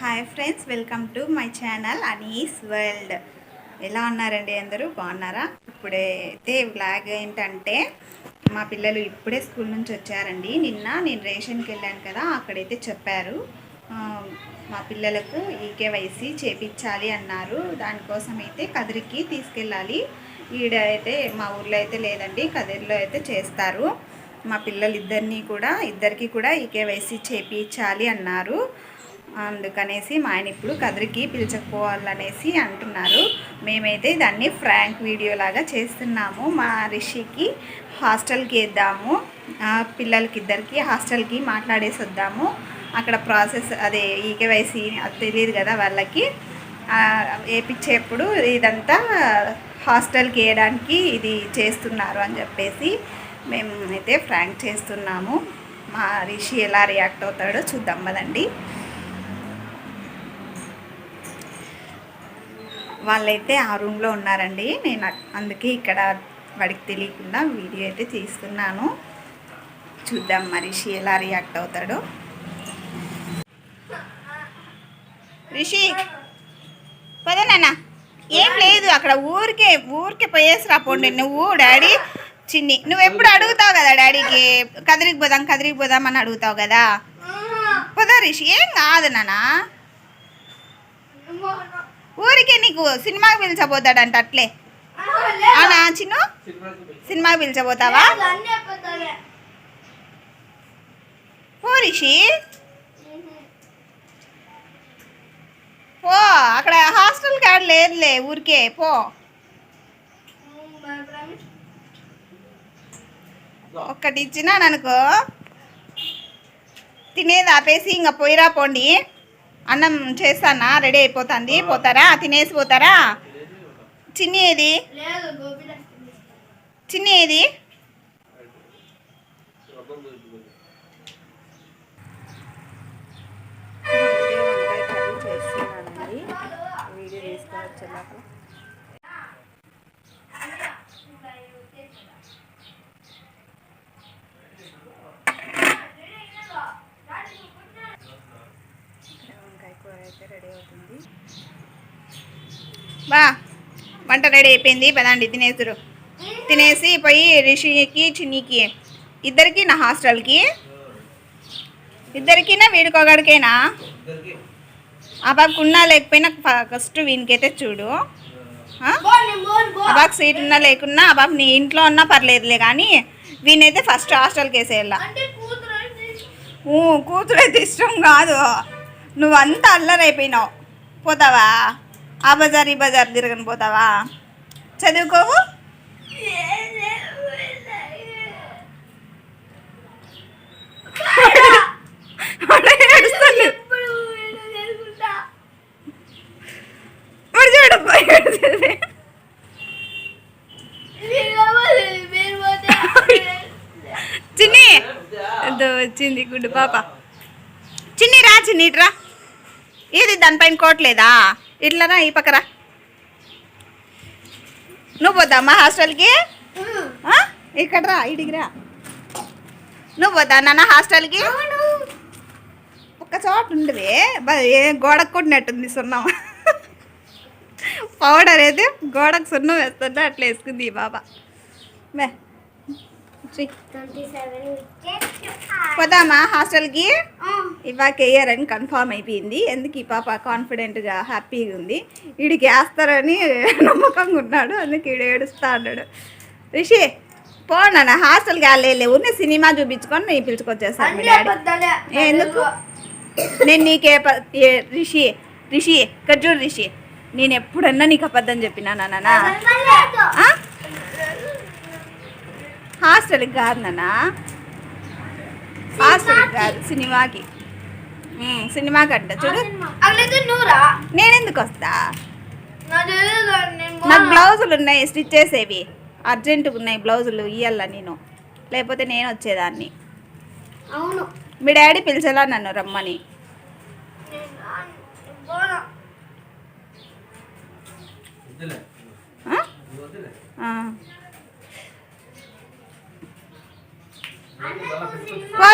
Hi friends, welcome to my channel Anees world. ఎలా ఉన్నారండి? అందరూ బాగున్నారా? ఇప్పుడైతే వ్లాగ్ ఏంటంటే మా పిల్లలు ఇప్పుడే స్కూల్ నుంచి వచ్చారండి. నిన్న నేను రేషన్కి వెళ్ళాను కదా, అక్కడైతే చెప్పారు మా పిల్లలకు ఈకేవైసీ చేపించాలి అన్నారు. దానికోసం అయితే కదిరికి తీసుకెళ్ళాలి. ఈడ అయితే మా ఊర్లో అయితే లేదండి, కదిరిలో అయితే చేస్తారు. మా పిల్లలు ఇద్దరికి కూడా ఈకేవైసీ చేపించాలి అన్నారు. అందుకనేసి మా ఆయన ఇప్పుడు కదిరికి పిలిచకపోవాలనేసి అంటున్నారు. మేమైతే దాన్ని ఫ్రాంక్ వీడియో లాగా చేస్తున్నాము. మా రిషికి హాస్టల్కి వేద్దాము, పిల్లలకి ఇద్దరికి హాస్టల్కి మాట్లాడేసి వద్దాము. అక్కడ ప్రాసెస్ అదే ఈకేవైసీ అది తెలియదు కదా వాళ్ళకి, వేయించేప్పుడు ఇదంతా హాస్టల్కి వేయడానికి ఇది చేస్తున్నారు అని చెప్పేసి మేము అయితే ఫ్రాంక్ చేస్తున్నాము. మా రిషి ఎలా రియాక్ట్ అవుతాడో చూద్దాం కదండి. వాళ్ళైతే ఆ రూమ్లో ఉన్నారండి. నేను అందుకే ఇక్కడ వాడికి తెలియకుండా వీడియో అయితే తీస్తున్నాను. చూద్దాం మరి రిషి ఎలా రియాక్ట్ అవుతాడో. రిషి పదనా, ఏం లేదు అక్కడ ఊరికే పోయేసి రాపోండి. నువ్వు డాడీ చిన్ని నువ్వు ఎప్పుడు అడుగుతావు కదా డాడీకి కదిరికి పోదాం అని అడుగుతావు కదా. పద రిషి, ఏం కాదు నాన్న, ఊరికే నీకు సినిమాకి పిలిచబోతాడంట అట్లే. అవునా చిన్ను, సినిమాకి పిలిచబోతావా? ఓ రిషి పో, అక్కడ హాస్టల్ కార్డు లేదులే, ఊరికే పో. ఒక్కటి ఇచ్చినాను అనుకో, తినేది ఆపేసి ఇంకా పోయిరా పోండి. అన్నం చేస్తానా, రెడీ అయిపోతుంది, పోతారా? తినేసి పోతారా? చిన్ని ఏది? చిన్ని ఏది? వీడియో తీసుకొని వచ్చేలాగా అయితే రెడీ అవుతుంది. బా వంట రెడీ అయిపోయింది, పదండి తినేసురు. తినేసి పోయి రిషికి చిన్నికి ఇద్దరికి నా హాస్టల్కి ఇద్దరికినా వీడికొకడికేనా? ఆ బాబుకి ఉన్నా లేకపోయినా ఫస్ట్ వీనికైతే చూడు. ఆ బాబుకి సీట్ ఉన్నా లేకున్నా, ఆ బాబు నీ ఇంట్లో ఉన్నా పర్లేదులే, కానీ వీనైతే ఫస్ట్ హాస్టల్కి వేసేయాల. కూతురు అయితే ఇష్టం కాదు, నువ్వంతా అల్లరైపోయినావు. పోతావా? ఆ బజార్ ఈ బజార్ తిరగని పోతావా? చదువుకోవు. చిన్ని వచ్చింది గుడ్డు పాప. చిన్ని రా, చిన్ని ఇట్రా. ఏది దానిపైన కోట్లేదా? ఇట్లరా, ఈ పక్కరా. నువ్వు పోతామ్మా హాస్టల్కి? ఇక్కడ రా, ఇడిగిరా. నువ్వు పోతా నాన్న హాస్టల్కి? ఒక్క చోట ఉండవే, గోడకు కొట్టినట్టుంది సున్నం. పౌడర్ అయితే గోడకు సున్నం వేస్తుంటే అట్లా వేసుకుంది ఈ బాబా. పోదామా హాస్టల్కి? ఇవాళ వేయరని కన్ఫామ్ అయిపోయింది. ఎందుకు ఈ పాప కాన్ఫిడెంట్గా హ్యాపీగా ఉంది. వీడికి వేస్తారని నమ్మకంగా ఉన్నాడు, అందుకు వీడు ఏడుస్తా అన్నాడు. రిషి పోనా హాస్టల్కి వెళ్ళలేవు, నేను సినిమా చూపించుకొని నేను పిలుచుకొచ్చేస్తాను మీ డాడీ. ఎందుకు నేను నీకే రిషి ఇక్కడ చూడు రిషి, నేను ఎప్పుడన్నా నీకు అబద్ధం చెప్పినా నాన్న? హాస్టల్కి కాదు నాన్న, హాస్టల్కి కాదు, సినిమాకి అంట చూడు. నేనెందుకు వస్తా? నాకు బ్లౌజులు ఉన్నాయి స్టిచ్ చేసేవి, అర్జెంటుగా ఉన్నాయి బ్లౌజులు ఇయ్యాల నేను, లేకపోతే నేను వచ్చేదాన్ని. అవును, మీ డాడీ పిలిచేలా నన్ను రమ్మని.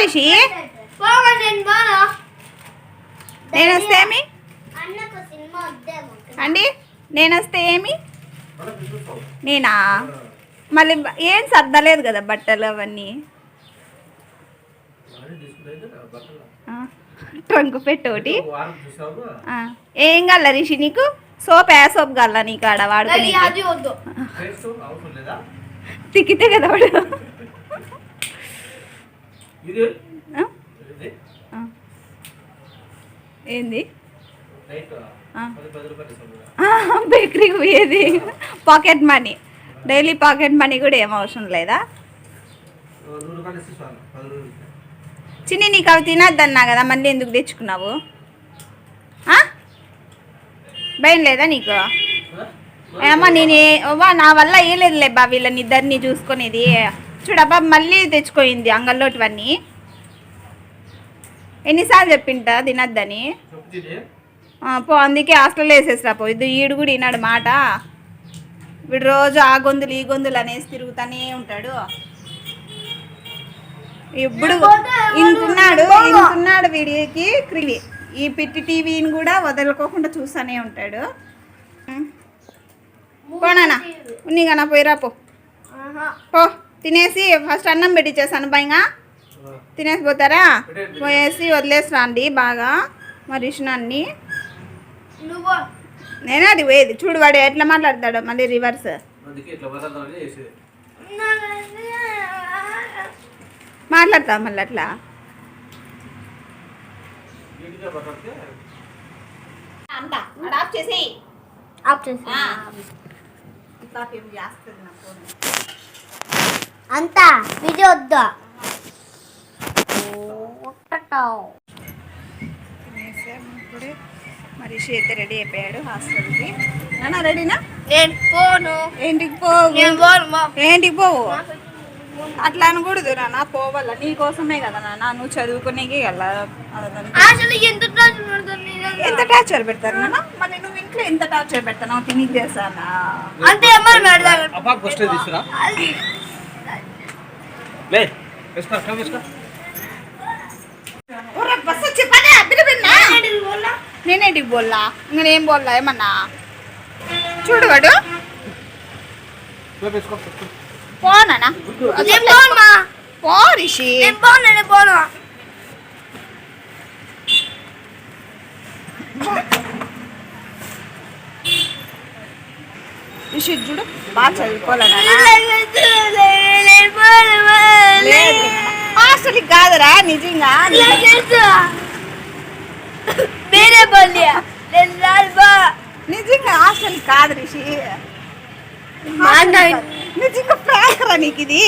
రిషి నేను వస్తేమి అండి నేను వస్తే ఏమి నేనా మళ్ళీ ఏం సర్దలేదు కదా బట్టలు అవన్నీ ట్రంక్ పెట్టోటి ఏం కాల రిషి నీకు సోప్ సోప్ కాల నీకు ఆడ వాడుకుని తిక్కితే కదా వాడు ఏంది బేకరీకి పోయేది pocket money daily pocket money కూడా ఏం అవసరం లేదా చిన్ని నీకు అవి తినద్దన్నా కదా మళ్ళీ ఎందుకు తెచ్చుకున్నావు భయం లేదా నీకు ఏమో నేను నా వల్ల వేయలేదులే బా వీళ్ళని ఇద్దరిని చూసుకునేది చూడబ్బా మళ్ళీ తెచ్చుకోయింది అంగల్లోటివన్నీ ఎన్నిసార్లు చెప్పింటా తినద్దని పో అందుకే హాస్టల్లో వేసేసిరా పో ఇది ఈడు కూడా విన్నాడు మాట వీడు రోజు ఆ గొంతులు ఈ గొంతులు అనేసి తిరుగుతూనే ఉంటాడు ఇప్పుడు ఇంటున్నాడు వీడికి క్రివి ఈ పిట్టి టీవీని కూడా వదలుకోకుండా చూస్తూనే ఉంటాడు పోనా ఉన్నీగా పోయిరా పో తినేసి ఫస్ట్ అన్నం పెట్టించేసాను భయంగా తినేసి పోతారా పోయేసి వదిలేసి రండి బాగా మరి ఇష్టాన్ని నేనే అది పోయేది చూడు వాడు ఎట్లా మాట్లాడతాడు మళ్ళీ రివర్స్ మాట్లాడతా మళ్ళీ అట్లా అంతా వీడియో వద్దా మరి చేత రెడీ అయిపోయాడు హాస్టల్కి నాన్న రెడీనా నేను పోను ఏంటికి పోవు ఏంటికి పోవు అట్లా అనకూడదు నాన్న పోవాల నీ కోసమే కదా నాన్న నువ్వు చదువుకునేకి ఎంత టార్చర్ పెడతారు నాన్న మళ్ళీ నువ్వు ఇంట్లో ఎంత టార్చర్ పెడతావు తిని చేస్తానా అంటే బస్ వచ్చి నేనేంటికి బోల్లా ఇంకా నేను బోల్లా ఏమన్నా చూడు వాడు పోనా పో రిషి రిషి చూడు బాగా చదువుకోవాలన్నా హాస్టల్కి కాదురా నిజంగా నిజంగా హాస్టల్కి కాదు రిషి నిజంగా ఫ్రాంక్ రా నీకు ఇది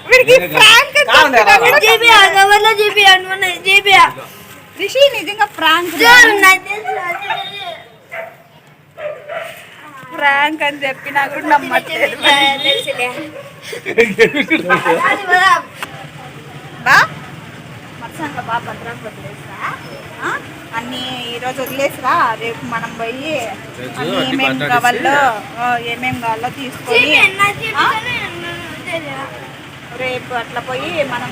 వీడికి ఫ్రాంక్ రిషి నిజంగా ఫ్రాంక్ ఫ్రాంక్ అని చెప్పినా కూడా నమ్మట్లేదు బా మత్సంగా బా భద్రాన్ని వదిలేసా అన్నీ ఈరోజు వదిలేసిరా రేపు మనం పోయి అన్నీ ఏమేమి కావాలో తీసుకొని రేపు అట్లా పోయి మనం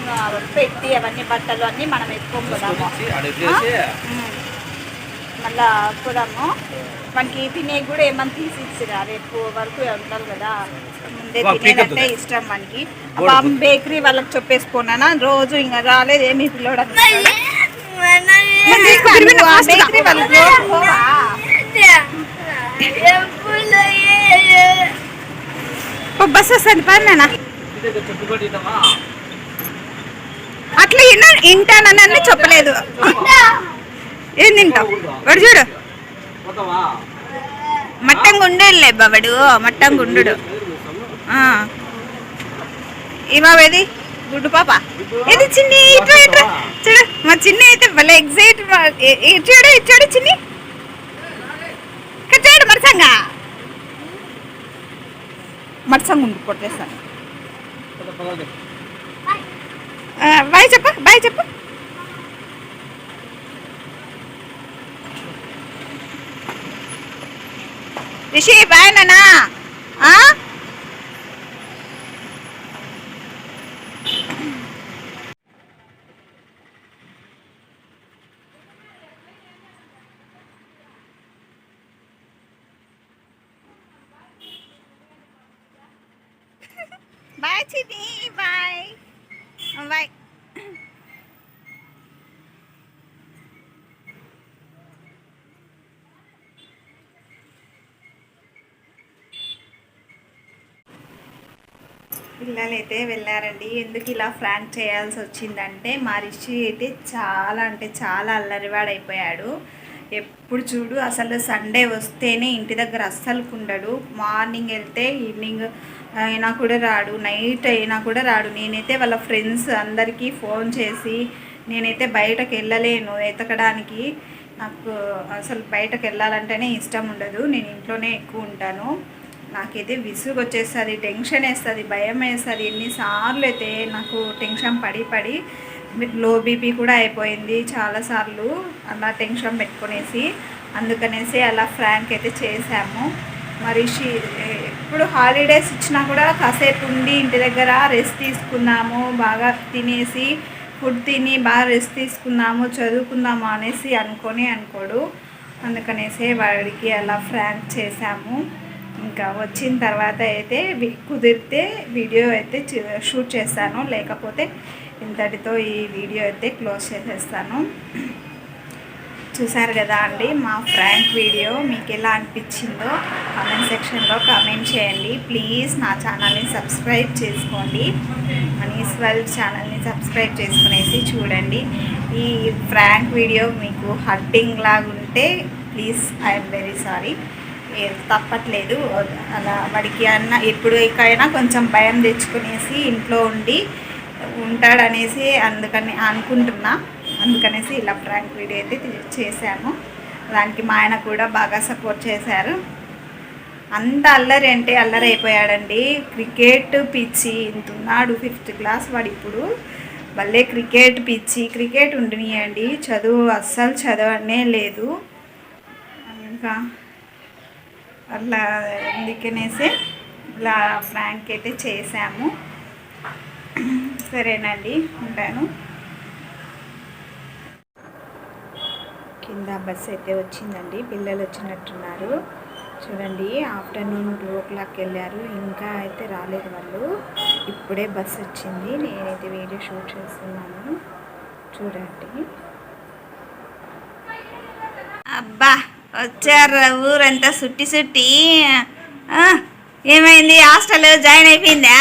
పెట్టి అవన్నీ బట్టలు అన్నీ మనం ఎత్తుకోపోదాము మళ్ళా పోదాము మనకి తినే కూడా ఏమన్నా తీసి ఇచ్చిరా రేపు వరకు ఉండాలి కదా ముందే తినేదంటే ఇష్టం మనకి బేకరీ వాళ్ళకి చెప్పేసుకున్నానా రోజు ఇంకా రాలేదు ఏమి పిల్లోడు బేకరీ వాళ్ళకి బస్ వస్తుంది పడినా అట్లా వింటానని చెప్పలేదు ఏం తింటావు వాడు చూడు మట్టంగా ఉండేలే బాబడు మట్టంగా ఉండు ఇవాది గుడ్డు పాప ఏది చిన్ని ఇట్లా ఇట్లా చూడు మా చిన్ని అయితే భలే ఎగ్జైట్ చూడు చూడు చిన్ని చూడు మరసంగా ఉండి కొట్టేస్తాను బాయ్ చెప్పు రిషి బాయ్ నానా బాయ్ చిన్ని, బాయ్ బాయ్. పిల్లలు అయితే వెళ్ళారండి. ఎందుకు ఇలా ఫ్రాంక్ చేయాల్సి వచ్చిందంటే మా రిషి అయితే చాలా అంటే చాలా అల్లరివాడైపోయాడు. ఎప్పుడు చూడు అసలు సండే వస్తేనే ఇంటి దగ్గర అస్సలు ఉండడు. మార్నింగ్ వెళ్తే ఈవినింగ్ అయినా కూడా రాడు, నైట్ అయినా కూడా రాడు. నేనైతే వాళ్ళ ఫ్రెండ్స్ అందరికీ ఫోన్ చేసి నేనైతే బయటకు వెళ్ళలేను ఎతకడానికి. నాకు అసలు బయటకు వెళ్ళాలంటేనే ఇష్టం ఉండదు. నేను ఇంట్లోనే ఎక్కువ ఉంటాను. నాకైతే విసుగు వచ్చేస్తుంది, టెన్షన్ వేస్తుంది, భయం వేస్తుంది. ఎన్నిసార్లు అయితే నాకు టెన్షన్ పడి లో బీపీ కూడా అయిపోయింది చాలాసార్లు అలా టెన్షన్ పెట్టుకునేసి. అందుకనేసి అలా ఫ్రాంక్ అయితే చేశాము. మరి ఎప్పుడు హాలిడేస్ ఇచ్చినా కూడా కాసేపు ఉండి ఇంటి దగ్గర రెస్ట్ తీసుకున్నాము, బాగా తినేసి ఫుడ్ తిని బాగా రెస్ట్ తీసుకున్నాము, చదువుకుందాము అనేసి అనుకోడు. అందుకనేసి వాడికి అలా ఫ్రాంక్ చేశాము. ఇంకా వచ్చిన తర్వాత అయితే కుదిరితే వీడియో అయితే షూట్ చేస్తాను, లేకపోతే ఇంతటితో ఈ వీడియో అయితే క్లోజ్ చేసేస్తాను. చూసారు కదా అండి మా ఫ్రాంక్ వీడియో. మీకు ఎలా అనిపించిందో కామెంట్ సెక్షన్లో కామెంట్ చేయండి. ప్లీజ్ నా ఛానల్ని సబ్స్క్రైబ్ చేసుకోండి. మనీస్ వరల్డ్ ఛానల్ని సబ్స్క్రైబ్ చేసుకునేసి చూడండి. ఈ ఫ్రాంక్ వీడియో మీకు హర్టింగ్ లాగా ఉంటే ప్లీజ్ ఐఎమ్ వెరీ సారీ. తప్పట్లేదు. అలా వాడికి ఎప్పటికైనా కొంచెం భయం తెచ్చుకునేసి ఇంట్లో ఉంటాడనేసి అందుకనేసి ఇలా ఫ్రాంక్ వీడియో అయితే చేశాము. దానికి మా ఆయన కూడా బాగా సపోర్ట్ చేశారు. అంత అల్లరి అంటే అల్లరి అయిపోయాడండి. క్రికెట్ పిచ్చి ఇంతున్నాడు, 5th క్లాస్ వాడు ఇప్పుడు. భలే క్రికెట్ పిచ్చి, క్రికెట్ ఉండనియండి, చదువు అస్సలు చదవనే లేదు. ఇంకా అట్లా అందుకనేసి ఇలా ఫ్రాంక్ అయితే చేశాము. సరేనండి, ఉంటాను. కింద బస్సు అయితే వచ్చిందండి. పిల్లలు వచ్చినట్టున్నారు చూడండి. ఆఫ్టర్నూన్ 2 o'clock వెళ్ళారు, ఇంకా అయితే రాలేదు వాళ్ళు. ఇప్పుడే బస్సు వచ్చింది. నేనైతే వీడియో షూట్ చేస్తున్నాను చూడండి. అబ్బా వచ్చారు ఊరంతా సుట్టి. ఏమైంది, హాస్టల్ జాయిన్ అయిపోయిందా?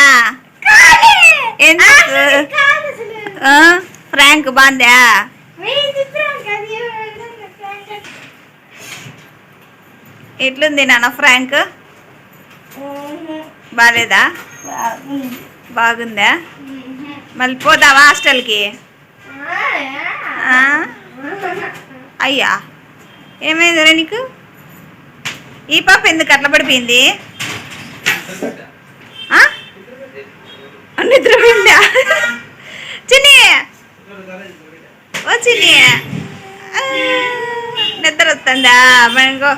ఎందుకు ఫ్రాంక్ బాగుందా? ఎట్లుంది నాన్న ఫ్రాంక్? బాగాలేదా? బాగుందా? మళ్ళీ పోతావా హాస్టల్కి? అయ్యా ఏమైందిరా నీకు? ఈ పాప ఎందుకు అట్లా పడిపోయింది? నిద్రపోయిందా? చిన్ని ఓ చిన్ని నిద్ర వస్తుందా? మనకో